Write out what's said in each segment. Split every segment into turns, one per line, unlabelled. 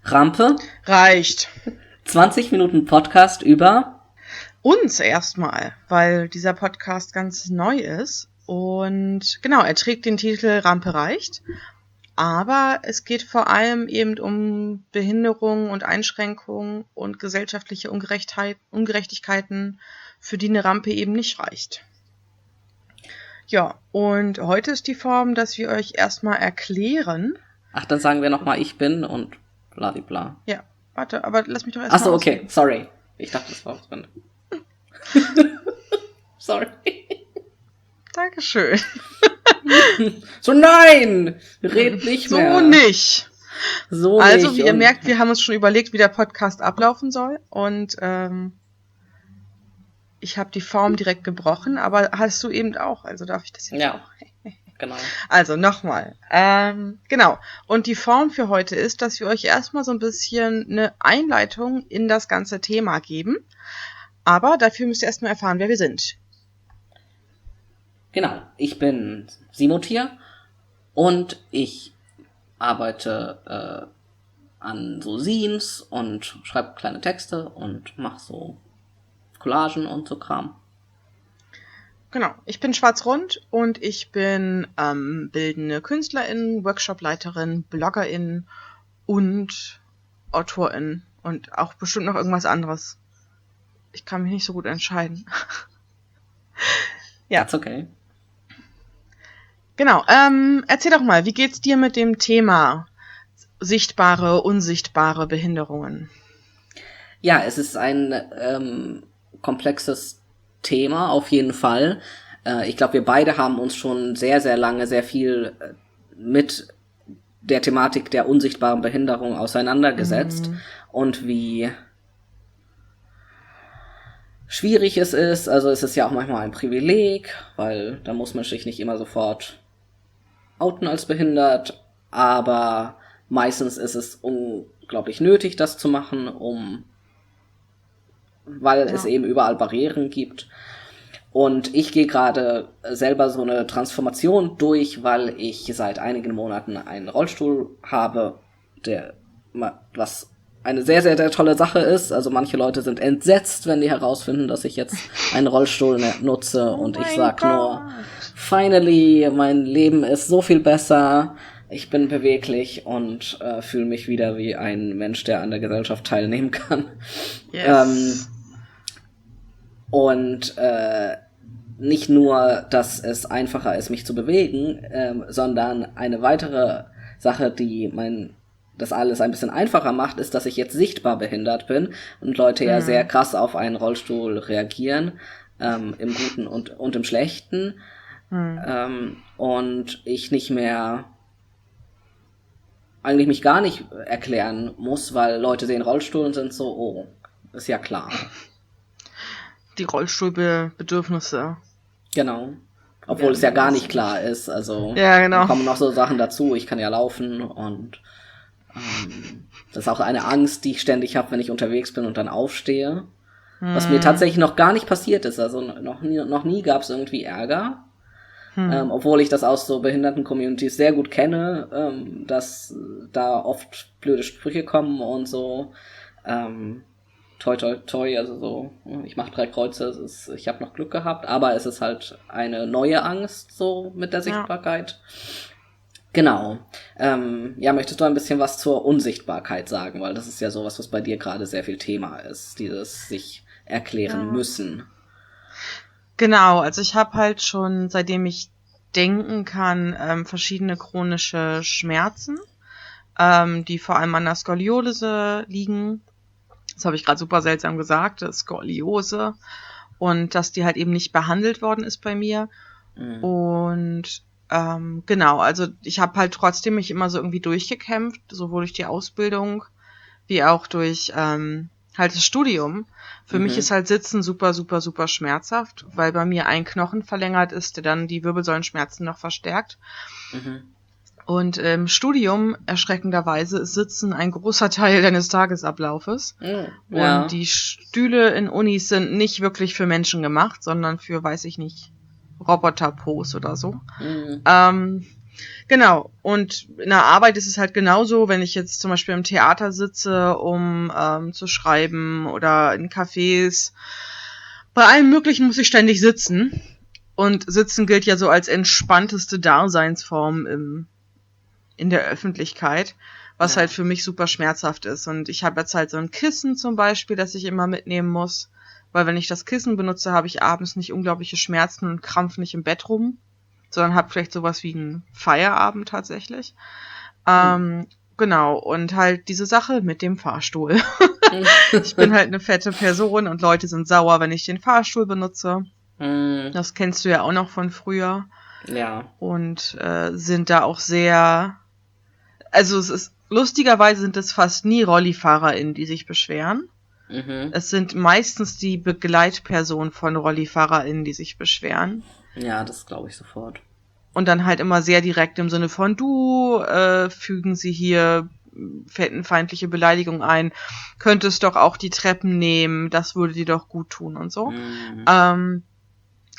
Rampe.
Reicht.
20 Minuten Podcast über
uns erstmal, weil dieser Podcast ganz neu ist. Und genau, er trägt den Titel Rampe reicht. Aber es geht vor allem eben um Behinderung und Einschränkungen und gesellschaftliche Ungerechtigkeiten, für die eine Rampe eben nicht reicht. Ja, und heute ist die Form, dass wir euch erstmal erklären.
Ach, dann sagen wir nochmal, ich bin und bladibla.
Ja, warte, aber lass mich doch erstmal.
Achso, okay, sorry. Ich dachte, das war was drin. Sorry.
Dankeschön.
So, nein! Red nicht mehr.
So nicht.
So
also,
nicht.
wie ihr merkt, wir haben uns schon überlegt, wie der Podcast ablaufen soll. Und ich habe die Form direkt gebrochen, aber hast du eben auch. Also darf ich das jetzt
Ja,
auch.
genau.
Also nochmal. Genau. Und die Form für heute ist, dass wir euch erstmal so ein bisschen eine Einleitung in das ganze Thema geben. Aber dafür müsst ihr erstmal erfahren, wer wir sind.
Genau. Ich bin Simotier und ich arbeite an so Zines und schreibe kleine Texte und mache so Collagen und so Kram.
Genau, ich bin Schwarzrund und ich bin bildende Künstlerin, Workshopleiterin, Bloggerin und Autorin und auch bestimmt noch irgendwas anderes. Ich kann mich nicht so gut entscheiden.
Ja. That's okay.
Genau, erzähl doch mal, wie geht's dir mit dem Thema sichtbare, unsichtbare Behinderungen?
Ja, es ist ein komplexes Thema, auf jeden Fall. Ich glaube, wir beide haben uns schon sehr, sehr lange sehr viel mit der Thematik der unsichtbaren Behinderung auseinandergesetzt und wie schwierig es ist. Also es ist ja auch manchmal ein Privileg, weil da muss man sich nicht immer sofort outen als behindert, aber meistens ist es unglaublich nötig, das zu machen, weil es eben überall Barrieren gibt. Und ich gehe gerade selber so eine Transformation durch, weil ich seit einigen Monaten einen Rollstuhl habe, was eine sehr, sehr, sehr tolle Sache ist. Also manche Leute sind entsetzt, wenn die herausfinden, dass ich jetzt einen Rollstuhl nutze. Und ich sag nur, finally, mein Leben ist so viel besser. Ich bin beweglich und fühle mich wieder wie ein Mensch, der an der Gesellschaft teilnehmen kann.
Yes.
Und nicht nur, dass es einfacher ist, mich zu bewegen, sondern eine weitere Sache, die das alles ein bisschen einfacher macht, ist, dass ich jetzt sichtbar behindert bin und Leute ja sehr krass auf einen Rollstuhl reagieren, im Guten und im Schlechten. Und ich nicht mehr eigentlich mich gar nicht erklären muss, weil Leute sehen Rollstuhl und sind so, oh, ist ja klar.
Die Rollstuhlbedürfnisse.
Genau. Obwohl es ja gar nicht klar ist. Also
ja, genau.
Da kommen noch so Sachen dazu. Ich kann ja laufen und das ist auch eine Angst, die ich ständig habe, wenn ich unterwegs bin und dann aufstehe. Was mir tatsächlich noch gar nicht passiert ist. Also noch nie gab es irgendwie Ärger. Obwohl ich das aus so Behinderten-Communities sehr gut kenne, dass da oft blöde Sprüche kommen und so. Toi, toi, toi, also so, ich mache 3 Kreuze, ich habe noch Glück gehabt, aber es ist halt eine neue Angst, so mit der Sichtbarkeit. Genau. Ja, möchtest du ein bisschen was zur Unsichtbarkeit sagen, weil das ist ja sowas, was bei dir gerade sehr viel Thema ist, dieses sich erklären müssen.
Genau, also ich habe halt schon, seitdem ich denken kann, verschiedene chronische Schmerzen, die vor allem an der Skoliose liegen. Das habe ich gerade super seltsam gesagt, das Skoliose. Und dass die halt eben nicht behandelt worden ist bei mir. Und genau, also ich habe halt trotzdem mich immer so irgendwie durchgekämpft, sowohl durch die Ausbildung wie auch durch halt das Studium. Für mich ist halt Sitzen super, super, super schmerzhaft, weil bei mir ein Knochen verlängert ist, der dann die Wirbelsäulenschmerzen noch verstärkt. Und im Studium, erschreckenderweise, ist Sitzen ein großer Teil deines Tagesablaufes.
Ja.
Und die Stühle in Unis sind nicht wirklich für Menschen gemacht, sondern für, weiß ich nicht, Roboterpos oder so. Genau. Und in der Arbeit ist es halt genauso, wenn ich jetzt zum Beispiel im Theater sitze, um zu schreiben oder in Cafés. Bei allem Möglichen muss ich ständig sitzen. Und Sitzen gilt ja so als entspannteste Daseinsform in der Öffentlichkeit, was
Ja.
halt für mich super schmerzhaft ist. Und ich habe jetzt halt so ein Kissen zum Beispiel, das ich immer mitnehmen muss. Weil wenn ich das Kissen benutze, habe ich abends nicht unglaubliche Schmerzen und krampf nicht im Bett rum, sondern habe vielleicht sowas wie einen Feierabend tatsächlich. Genau, und halt diese Sache mit dem Fahrstuhl. Ich bin halt eine fette Person und Leute sind sauer, wenn ich den Fahrstuhl benutze. Das kennst du ja auch noch von früher.
Ja.
Und sind da auch sehr... Also lustigerweise sind es fast nie RollifahrerInnen, die sich beschweren. Es sind meistens die Begleitpersonen von RollifahrerInnen, die sich beschweren.
Ja, das glaube ich sofort.
Und dann halt immer sehr direkt im Sinne von, du, fügen Sie hier feindliche Beleidigung ein, könntest doch auch die Treppen nehmen, das würde dir doch gut tun und so. Das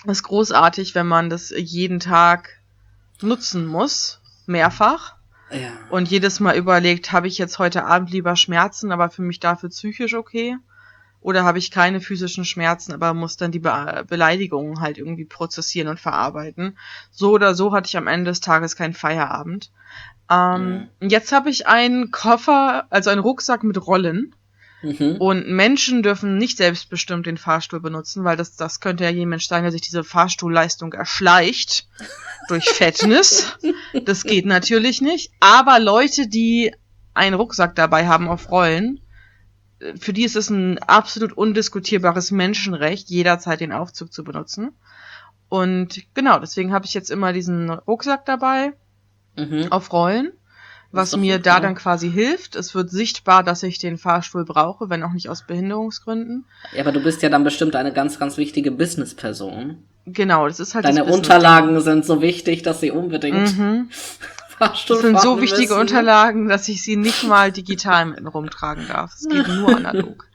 ist großartig, wenn man das jeden Tag nutzen muss, mehrfach.
Ja.
Und jedes Mal überlegt, habe ich jetzt heute Abend lieber Schmerzen, aber für mich dafür psychisch okay? Oder habe ich keine physischen Schmerzen, aber muss dann die Beleidigungen halt irgendwie prozessieren und verarbeiten? So oder so hatte ich am Ende des Tages keinen Feierabend. Jetzt habe ich einen Koffer, also einen Rucksack mit Rollen. Und Menschen dürfen nicht selbstbestimmt den Fahrstuhl benutzen, weil das könnte ja jeder Mensch sein, der sich diese Fahrstuhlleistung erschleicht durch Fettness. Das geht natürlich nicht. Aber Leute, die einen Rucksack dabei haben auf Rollen, für die ist es ein absolut undiskutierbares Menschenrecht, jederzeit den Aufzug zu benutzen. Und genau, deswegen habe ich jetzt immer diesen Rucksack dabei auf Rollen, was mir da dann quasi hilft. Es wird sichtbar, dass ich den Fahrstuhl brauche, wenn auch nicht aus Behinderungsgründen.
Ja, aber du bist ja dann bestimmt eine ganz, ganz wichtige Businessperson.
Genau, das ist halt
Deine
das
Unterlagen sind so wichtig, dass sie unbedingt Fahrstuhl
Das sind so
fahren
wichtige
müssen.
Unterlagen, dass ich sie nicht mal digital mit rumtragen darf. Es geht nur analog.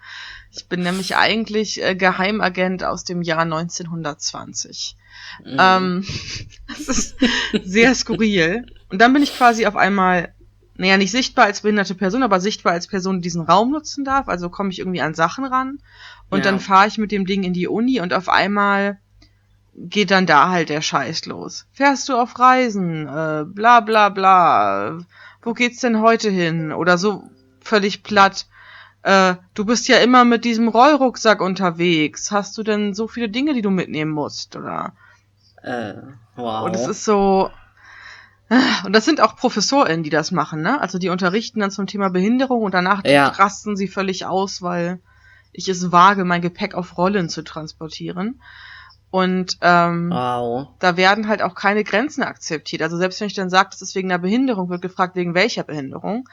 Ich bin nämlich eigentlich Geheimagent aus dem Jahr 1920. Das ist sehr skurril. Und dann bin ich quasi auf einmal, naja, nicht sichtbar als behinderte Person, aber sichtbar als Person, die diesen Raum nutzen darf. Also komme ich irgendwie an Sachen ran. Und dann fahre ich mit dem Ding in die Uni und auf einmal geht dann da halt der Scheiß los. Fährst du auf Reisen? Bla bla bla. Wo geht's denn heute hin? Oder so völlig platt. Du bist ja immer mit diesem Rollrucksack unterwegs. Hast du denn so viele Dinge, die du mitnehmen musst? Oder?
Wow.
Und es ist so... Und das sind auch ProfessorInnen, die das machen, ne? Also die unterrichten dann zum Thema Behinderung und danach rasten sie völlig aus, weil ich es wage, mein Gepäck auf Rollen zu transportieren. Und da werden halt auch keine Grenzen akzeptiert. Also selbst wenn ich dann sage, das ist wegen einer Behinderung, wird gefragt, wegen welcher Behinderung.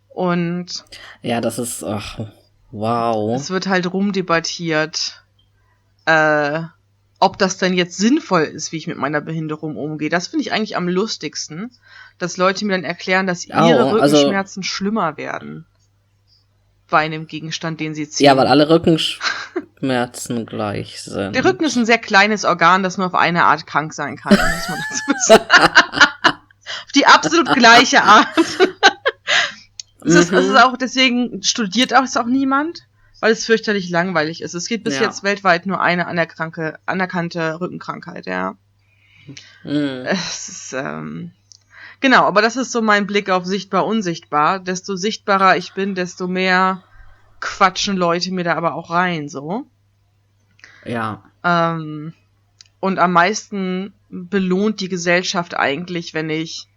Und
ja, das ist, wow.
Es wird halt rumdebattiert, ob das denn jetzt sinnvoll ist, wie ich mit meiner Behinderung umgehe. Das finde ich eigentlich am lustigsten, dass Leute mir dann erklären, dass ihre Rückenschmerzen schlimmer werden bei einem Gegenstand, den sie ziehen.
Ja, weil alle Rückenschmerzen gleich sind.
Der Rücken ist ein sehr kleines Organ, das nur auf eine Art krank sein kann, muss man dazu wissen. Auf die absolut gleiche Art. Es ist auch, deswegen studiert auch niemand, weil es fürchterlich langweilig ist. Es gibt bis jetzt weltweit nur eine anerkannte Rückenkrankheit, ja. Es ist, genau, aber das ist so mein Blick auf sichtbar, unsichtbar. Desto sichtbarer ich bin, desto mehr quatschen Leute mir da aber auch rein, so.
Ja.
Und am meisten belohnt die Gesellschaft eigentlich, wenn ich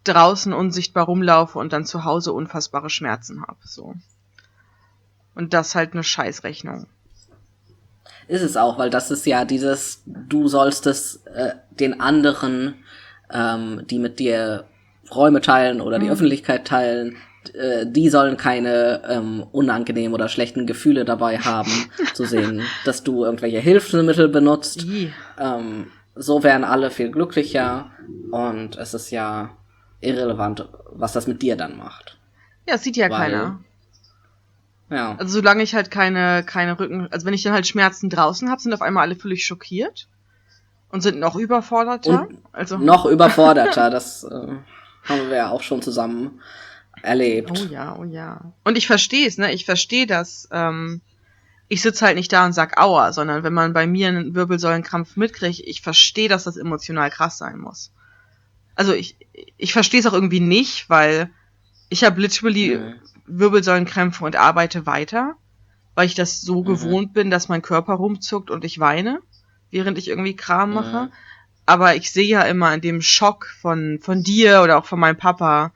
draußen unsichtbar rumlaufe und dann zu Hause unfassbare Schmerzen habe, so. Und das halt eine Scheißrechnung.
Ist es auch, weil das ist ja dieses, du sollst es den anderen, die mit dir Räume teilen oder die Öffentlichkeit teilen, die sollen keine unangenehmen oder schlechten Gefühle dabei haben, zu sehen, dass du irgendwelche Hilfsmittel benutzt. So wären alle viel glücklicher und es ist ja irrelevant, was das mit dir dann macht.
Ja, das sieht ja keiner.
Ja.
Also solange ich halt keine Rücken... Also wenn ich dann halt Schmerzen draußen habe, sind auf einmal alle völlig schockiert. Und sind noch überforderter?
Und
Also
noch überforderter, das haben wir ja auch schon zusammen erlebt.
Oh ja, oh ja. Und ich verstehe es, ne? Ich verstehe das. Ich sitze halt nicht da und sag Aua, sondern wenn man bei mir einen Wirbelsäulenkrampf mitkriegt, ich verstehe, dass das emotional krass sein muss. Also ich verstehe es auch irgendwie nicht, weil ich habe literally Wirbelsäulenkrämpfe und arbeite weiter, weil ich das so gewohnt bin, dass mein Körper rumzuckt und ich weine, während ich irgendwie Kram mache. Aber ich sehe ja immer in dem Schock von dir oder auch von meinem Papa,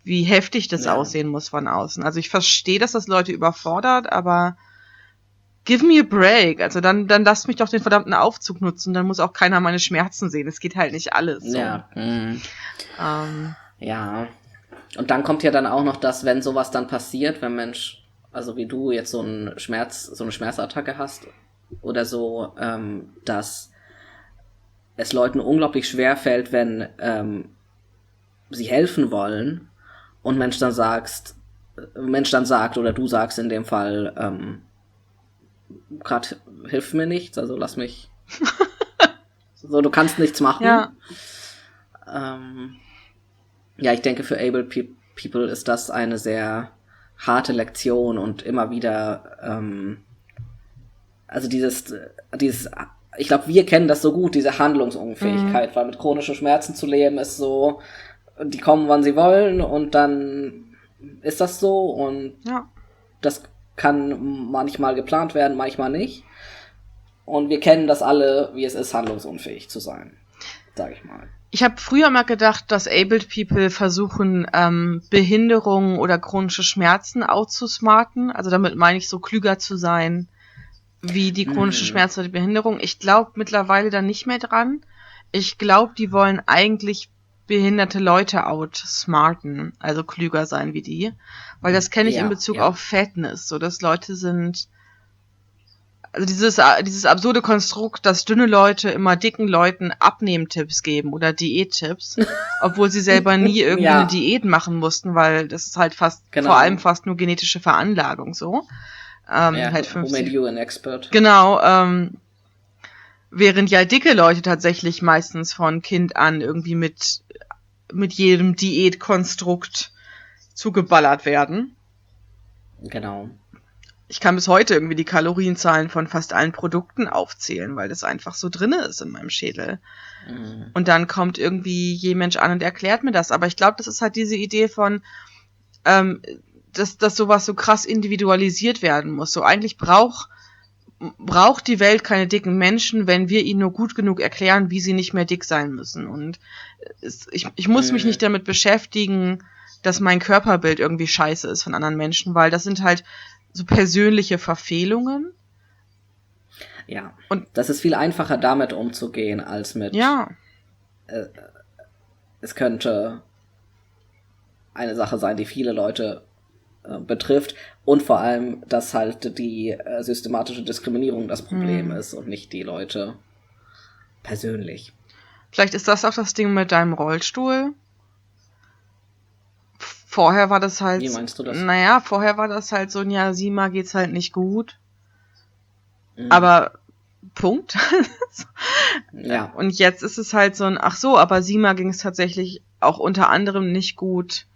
wie heftig das aussehen muss von außen. Also ich verstehe, dass das Leute überfordert, aber give me a break. Also dann lasst mich doch den verdammten Aufzug nutzen, dann muss auch keiner meine Schmerzen sehen. Es geht halt nicht alles. So.
Ja. Ja. Und dann kommt ja dann auch noch das, wenn sowas dann passiert, wenn Mensch, also wie du jetzt so eine Schmerzattacke hast oder so, dass es Leuten unglaublich schwer fällt, wenn sie helfen wollen und Mensch dann sagt, oder du sagst in dem Fall, grad hilft mir nichts, also lass mich so, du kannst nichts machen.
Ja.
Ja, ich denke, für able people ist das eine sehr harte Lektion und immer wieder, also dieses, ich glaube, wir kennen das so gut, diese Handlungsunfähigkeit, weil mit chronischen Schmerzen zu leben ist so, die kommen, wann sie wollen und dann ist das so und das kann manchmal geplant werden, manchmal nicht. Und wir kennen das alle, wie es ist, handlungsunfähig zu sein, sag ich mal.
Ich habe früher mal gedacht, dass abled people versuchen, Behinderungen oder chronische Schmerzen outzusmarten. Also damit meine ich so klüger zu sein, wie die chronische Schmerzen oder die Behinderung. Ich glaube mittlerweile da nicht mehr dran. Ich glaube, die wollen eigentlich behinderte Leute outsmarten, also klüger sein wie die. Weil das kenne ich in Bezug auf Fatness, so dass Leute sind, also dieses absurde Konstrukt, dass dünne Leute immer dicken Leuten Abnehmtipps geben oder Diättipps, obwohl sie selber nie irgendwie eine Diät machen mussten, weil das ist halt vor allem fast nur genetische Veranlagung so. Halt 50.
Who made you an expert?
Genau, während ja dicke Leute tatsächlich meistens von Kind an irgendwie mit jedem Diätkonstrukt zugeballert werden.
Genau.
Ich kann bis heute irgendwie die Kalorienzahlen von fast allen Produkten aufzählen, weil das einfach so drinne ist in meinem Schädel. Und dann kommt irgendwie je Mensch an und erklärt mir das. Aber ich glaube, das ist halt diese Idee von, dass sowas so krass individualisiert werden muss. So eigentlich braucht die Welt keine dicken Menschen, wenn wir ihnen nur gut genug erklären, wie sie nicht mehr dick sein müssen. Und ich muss mich nicht damit beschäftigen, dass mein Körperbild irgendwie scheiße ist von anderen Menschen, weil das sind halt so persönliche Verfehlungen.
Ja, und das ist viel einfacher damit umzugehen, als mit es könnte eine Sache sein, die viele Leute betrifft und vor allem, dass halt die systematische Diskriminierung das Problem ist und nicht die Leute persönlich.
Vielleicht ist das auch das Ding mit deinem Rollstuhl. Vorher war das halt...
Wie meinst du das?
Naja, vorher war das halt so, ja, Sima geht's halt nicht gut. Aber Punkt.
Ja.
Und jetzt ist es halt so ein, ach so, aber Sima ging es tatsächlich auch unter anderem nicht gut,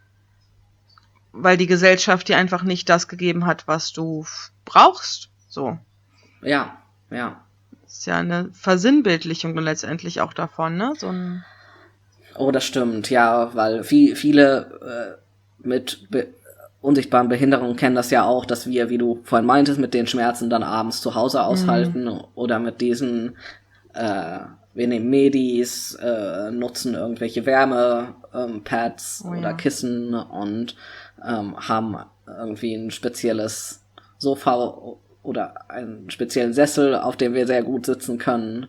weil die Gesellschaft dir einfach nicht das gegeben hat, was du brauchst. So.
Ja.
Das ist ja eine Versinnbildlichung letztendlich auch davon, ne? So ein
Oh, das stimmt, ja, weil viele mit unsichtbaren Behinderungen kennen das ja auch, dass wir, wie du vorhin meintest, mit den Schmerzen dann abends zu Hause aushalten oder mit diesen, wir nehmen Medis, nutzen irgendwelche Wärmepads oder Kissen und haben irgendwie ein spezielles Sofa oder einen speziellen Sessel, auf dem wir sehr gut sitzen können,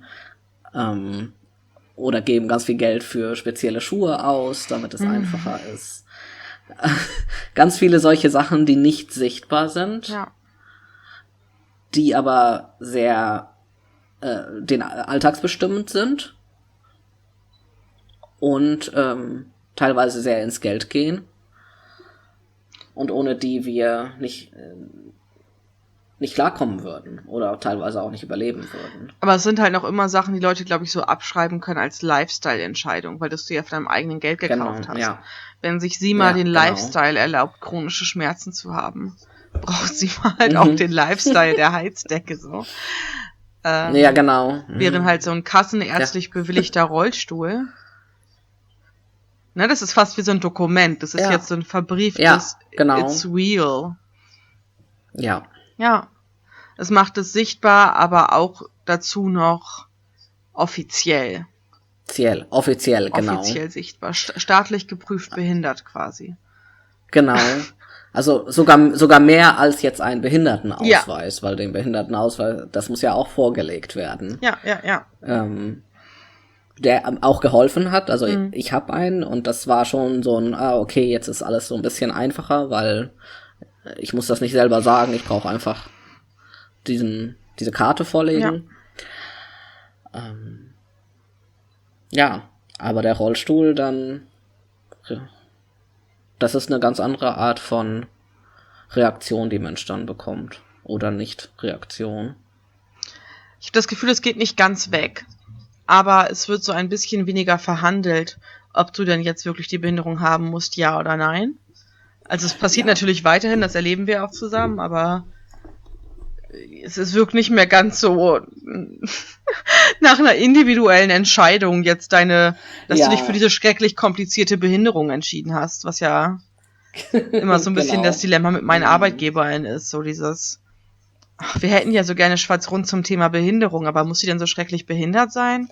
oder geben ganz viel Geld für spezielle Schuhe aus, damit es einfacher ist. Ganz viele solche Sachen, die nicht sichtbar sind, die aber sehr den alltagsbestimmend sind und teilweise sehr ins Geld gehen und ohne die wir nicht nicht klarkommen würden oder teilweise auch nicht überleben würden.
Aber es sind halt noch immer Sachen, die Leute, glaube ich, so abschreiben können als Lifestyle-Entscheidung, weil das du ja von deinem eigenen Geld gekauft hast.
Ja.
Wenn sich sie mal den Lifestyle erlaubt, chronische Schmerzen zu haben, braucht sie mal halt auch den Lifestyle der Heizdecke so.
Ja, genau.
Während halt so ein kassenärztlich bewilligter Rollstuhl, ne, das ist fast wie so ein Dokument. Das ist jetzt so ein verbrieftes It's real.
Ja.
Ja. Es macht es sichtbar, aber auch dazu noch offiziell.
Offiziell, genau.
Offiziell sichtbar. Staatlich geprüft behindert quasi.
Genau. Also sogar mehr als jetzt ein Behindertenausweis, weil den Behindertenausweis, das muss ja auch vorgelegt werden.
Ja.
Der auch geholfen hat. Also ich habe einen und das war schon so ein, okay, jetzt ist alles so ein bisschen einfacher, weil ich muss das nicht selber sagen, ich brauche einfach diese Karte vorlegen. Ja, aber der Rollstuhl dann, das ist eine ganz andere Art von Reaktion, die Mensch dann bekommt. Oder Nicht-Reaktion.
Ich habe das Gefühl, es geht nicht ganz weg, aber es wird so ein bisschen weniger verhandelt, ob du denn jetzt wirklich die Behinderung haben musst, ja oder nein. Also es passiert natürlich weiterhin, das erleben wir auch zusammen, aber es wirkt nicht mehr ganz so nach einer individuellen Entscheidung jetzt dass du dich für diese schrecklich komplizierte Behinderung entschieden hast, was ja immer so ein bisschen das Dilemma mit meinen Arbeitgebern ist, so dieses, wir hätten ja so gerne schwarz-rund zum Thema Behinderung, aber muss sie denn so schrecklich behindert sein?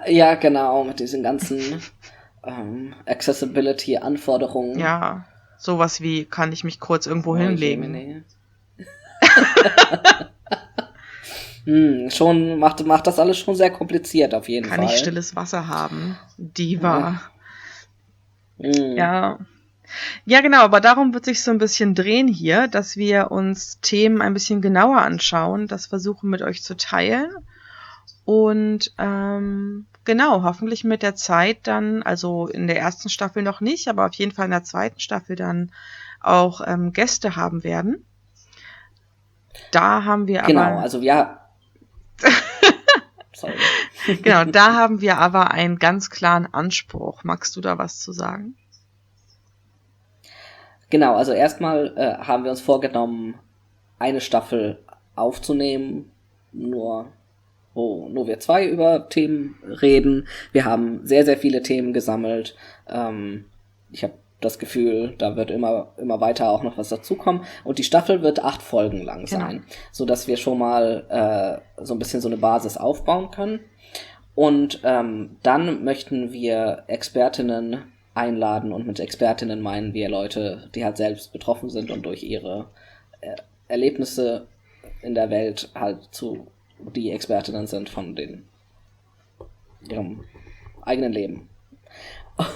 Ja, genau, mit diesen ganzen Accessibility-Anforderungen.
Ja, sowas wie, kann ich mich kurz irgendwo hinlegen?
Schon macht das alles schon sehr kompliziert auf jeden Fall.
Kann ich stilles Wasser haben? Diva. Ja. Ja, genau, aber darum wird sich so ein bisschen drehen hier, dass wir uns Themen ein bisschen genauer anschauen, das versuchen mit euch zu teilen und genau, hoffentlich mit der Zeit dann, also in der ersten Staffel noch nicht, aber auf jeden Fall in der zweiten Staffel dann auch Gäste haben werden. Da haben wir
Genau, also sorry.
Genau, da haben wir aber einen ganz klaren Anspruch. Magst du da was zu sagen?
Genau, also erstmal haben wir uns vorgenommen, eine Staffel aufzunehmen, wo wir zwei über Themen reden. Wir haben sehr, sehr viele Themen gesammelt. Ich habe das Gefühl, da wird immer weiter auch noch was dazukommen. Und die Staffel wird 8 Folgen lang sein, sodass wir schon mal so ein bisschen so eine Basis aufbauen können. Und dann möchten wir Expertinnen einladen, und mit Expertinnen meinen wir Leute, die halt selbst betroffen sind und durch ihre Erlebnisse in der Welt halt die Expertinnen sind von ihrem eigenen Leben.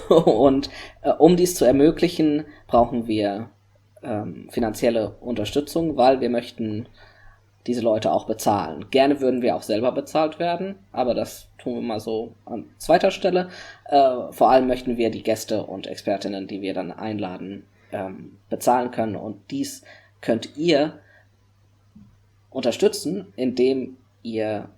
Und um dies zu ermöglichen, brauchen wir finanzielle Unterstützung, weil wir möchten diese Leute auch bezahlen. Gerne würden wir auch selber bezahlt werden, aber das tun wir mal so an zweiter Stelle. Vor allem möchten wir die Gäste und Expertinnen, die wir dann einladen, bezahlen können. Und dies könnt ihr unterstützen, indem ihr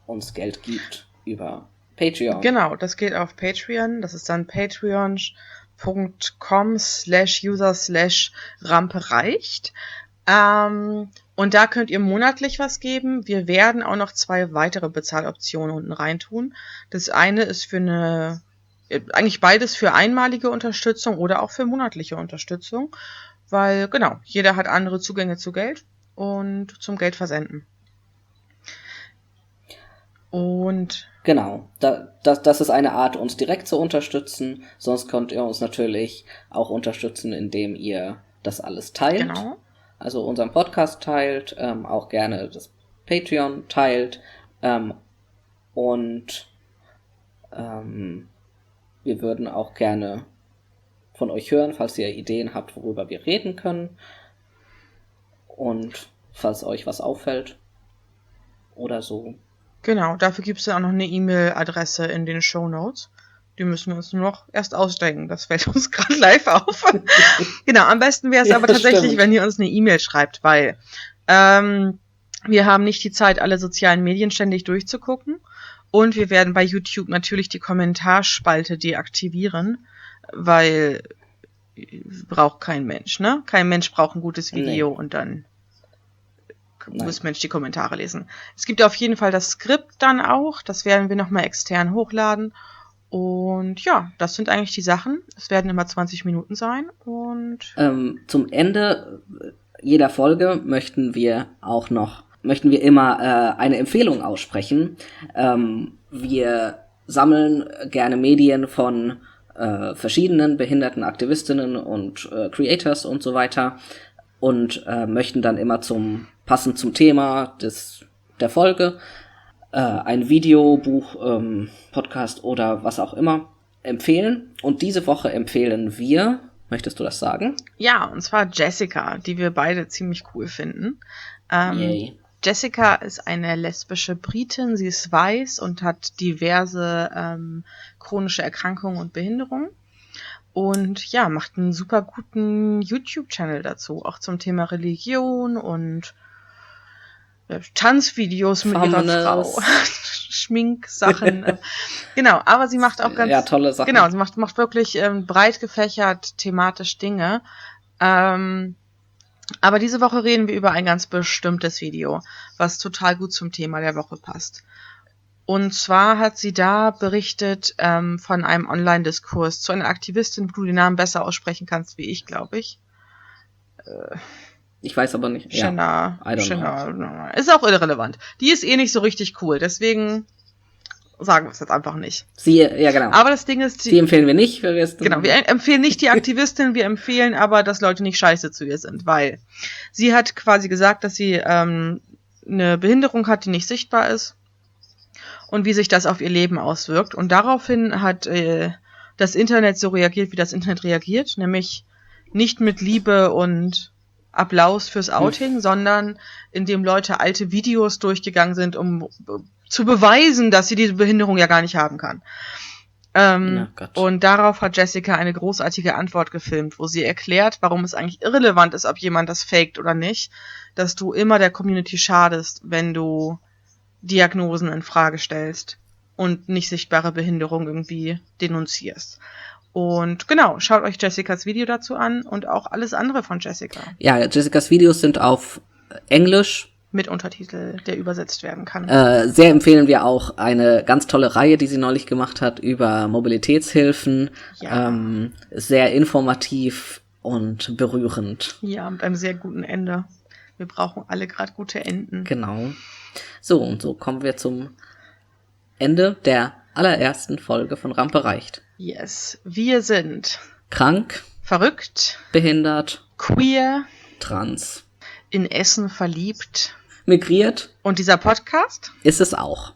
uns Geld gibt über Patreon.
Genau, das geht auf Patreon. Das ist dann patreon.com/user/rampereicht. Und da könnt ihr monatlich was geben. Wir werden auch noch 2 weitere Bezahloptionen unten reintun. Das eine ist eigentlich beides für einmalige Unterstützung oder auch für monatliche Unterstützung. Weil, genau, jeder hat andere Zugänge zu Geld und zum Geld versenden. Und
genau, das ist eine Art, uns direkt zu unterstützen. Sonst könnt ihr uns natürlich auch unterstützen, indem ihr das alles teilt.
Genau.
Also unseren Podcast teilt, auch gerne das Patreon teilt. Und wir würden auch gerne von euch hören, falls ihr Ideen habt, worüber wir reden können. Und falls euch was auffällt oder so.
Genau, dafür gibt es ja auch noch eine E-Mail-Adresse in den Shownotes. Die müssen wir uns nur noch erst ausdenken. Das fällt uns gerade live auf. Genau, am besten wäre es aber tatsächlich, wenn ihr uns eine E-Mail schreibt, weil Wir haben nicht die Zeit, alle sozialen Medien ständig durchzugucken. Und wir werden bei YouTube natürlich die Kommentarspalte deaktivieren, weil braucht kein Mensch, ne? Kein Mensch braucht ein gutes Video und dann muss Mensch die Kommentare lesen. Es gibt auf jeden Fall das Skript dann auch, das werden wir nochmal extern hochladen. Und ja, das sind eigentlich die Sachen. Es werden immer 20 Minuten sein. Und
zum Ende jeder Folge möchten wir immer eine Empfehlung aussprechen. Wir sammeln gerne Medien von verschiedenen behinderten Aktivistinnen und Creators und so weiter und möchten dann immer passend zum Thema der Folge ein Video, Buch, Podcast oder was auch immer empfehlen. Und diese Woche empfehlen wir, möchtest du das sagen?
Ja, und zwar Jessica, die wir beide ziemlich cool finden.
Yay.
Jessica ist eine lesbische Britin, sie ist weiß und hat diverse chronische Erkrankungen und Behinderungen. Und ja, macht einen super guten YouTube-Channel dazu, auch zum Thema Religion und Tanzvideos mit ihrer Frau, Schminksachen. Genau, aber sie macht auch ganz
tolle Sachen.
Genau, sie macht wirklich breit gefächert thematisch Dinge. Aber diese Woche reden wir über ein ganz bestimmtes Video, was total gut zum Thema der Woche passt. Und zwar hat sie da berichtet von einem Online-Diskurs zu einer Aktivistin, wo du den Namen besser aussprechen kannst wie ich, glaube ich.
Ich weiß aber nicht.
Shanna. Ist auch irrelevant. Die ist eh nicht so richtig cool, deswegen sagen wir es jetzt einfach nicht.
Genau.
Aber das Ding ist,
sie empfehlen wir nicht.
Genau, wir empfehlen nicht die Aktivistin, wir empfehlen aber, dass Leute nicht scheiße zu ihr sind, weil sie hat quasi gesagt, dass sie eine Behinderung hat, die nicht sichtbar ist und wie sich das auf ihr Leben auswirkt. Und daraufhin hat das Internet so reagiert, wie das Internet reagiert, nämlich nicht mit Liebe und Applaus fürs Outing, sondern indem Leute alte Videos durchgegangen sind, um zu beweisen, dass sie diese Behinderung ja gar nicht haben kann. Und darauf hat Jessica eine großartige Antwort gefilmt, wo sie erklärt, warum es eigentlich irrelevant ist, ob jemand das faked oder nicht, dass du immer der Community schadest, wenn du Diagnosen in Frage stellst und nicht sichtbare Behinderung irgendwie denunzierst. Und genau, schaut euch Jessicas Video dazu an und auch alles andere von Jessica.
Ja, Jessicas Videos sind auf Englisch.
Mit Untertitel, der übersetzt werden kann.
Sehr empfehlen wir auch eine ganz tolle Reihe, die sie neulich gemacht hat über Mobilitätshilfen.
Ja.
Sehr informativ und berührend.
Ja, mit einem sehr guten Ende. Wir brauchen alle gerade gute Enden.
Genau. So, und so kommen wir zum Ende der allerersten Folge von Rampe reicht.
Yes, wir sind
krank,
verrückt,
behindert,
queer,
trans,
in Essen verliebt,
migriert
und dieser Podcast
ist es auch.